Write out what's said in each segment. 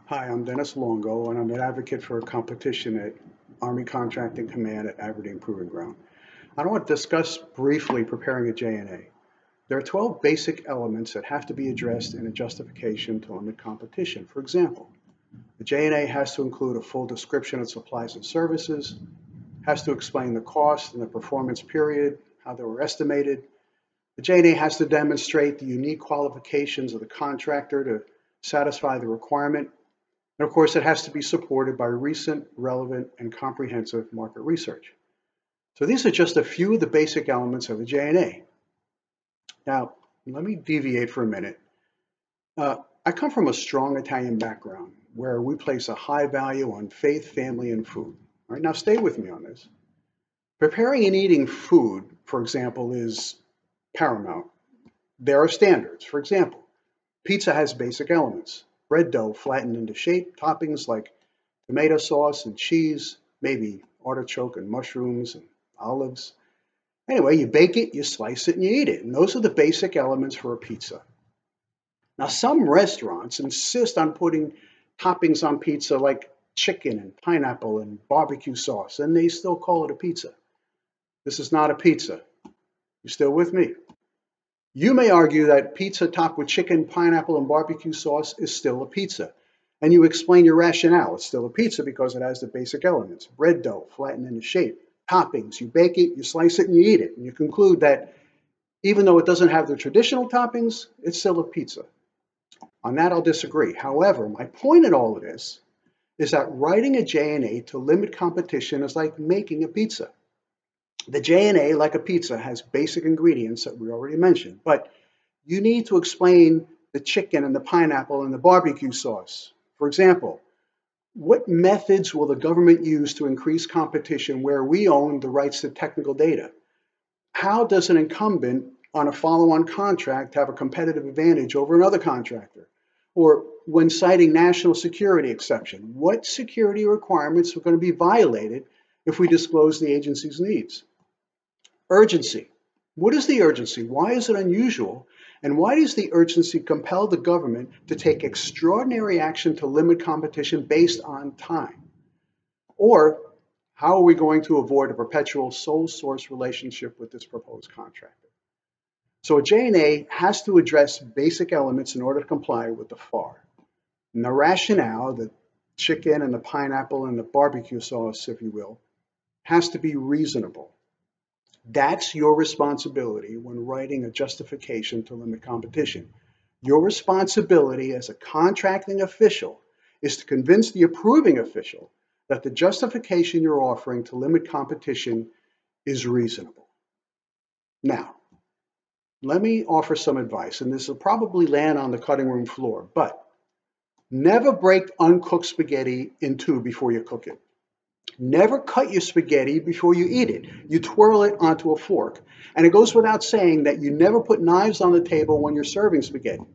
Hi, I'm Dennis Longo, and I'm an advocate for competition at Army Contracting Command at Aberdeen Proving Ground. I want to discuss briefly preparing a J&A. There are 12 basic elements that have to be addressed in a justification to limit competition. For example, the J&A has to include a full description of supplies and services, has to explain the cost and the performance period, how they were estimated. The J&A has to demonstrate the unique qualifications of the contractor to satisfy the requirement. And of course, it has to be supported by recent, relevant, and comprehensive market research. So these are just a few of the basic elements of a J&A. Now, let me deviate for a minute. I come from a strong Italian background where we place a high value on faith, family, and food. All right, now stay with me on this. Preparing and eating food, for example, is paramount. There are standards. For example, pizza has basic elements. Bread dough flattened into shape, toppings like tomato sauce and cheese, maybe artichoke and mushrooms and olives. Anyway, you bake it, you slice it, and you eat it. And those are the basic elements for a pizza. Now, some restaurants insist on putting toppings on pizza like chicken and pineapple and barbecue sauce, and they still call it a pizza. This is not a pizza. You still with me? You may argue that pizza topped with chicken, pineapple, and barbecue sauce is still a pizza. And you explain your rationale. It's still a pizza because it has the basic elements. Bread dough, flattened into shape, toppings. You bake it, you slice it, and you eat it. And you conclude that even though it doesn't have the traditional toppings, it's still a pizza. On that, I'll disagree. However, my point in all of this is that writing a J&A to limit competition is like making a pizza. The J&A, like a pizza, has basic ingredients that we already mentioned, but you need to explain the chicken and the pineapple and the barbecue sauce. For example, what methods will the government use to increase competition where we own the rights to technical data? How does an incumbent on a follow-on contract have a competitive advantage over another contractor? Or when citing national security exception, what security requirements are going to be violated if we disclose the agency's needs? Urgency. What is the urgency? Why is it unusual? And why does the urgency compel the government to take extraordinary action to limit competition based on time? Or how are we going to avoid a perpetual sole source relationship with this proposed contractor? So a J&A has to address basic elements in order to comply with the FAR. And the rationale, the chicken and the pineapple and the barbecue sauce, if you will, has to be reasonable. That's your responsibility when writing a justification to limit competition. Your responsibility as a contracting official is to convince the approving official that the justification you're offering to limit competition is reasonable. Now, let me offer some advice, and this will probably land on the cutting room floor, but never break uncooked spaghetti in two before you cook it. Never cut your spaghetti before you eat it. You twirl it onto a fork. And it goes without saying that you never put knives on the table when you're serving spaghetti.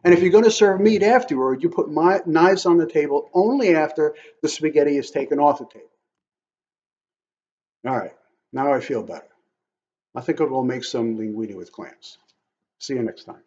And if you're going to serve meat afterward, you put knives on the table only after the spaghetti is taken off the table. All right, now I feel better. I think I'll go make some linguine with clams. See you next time.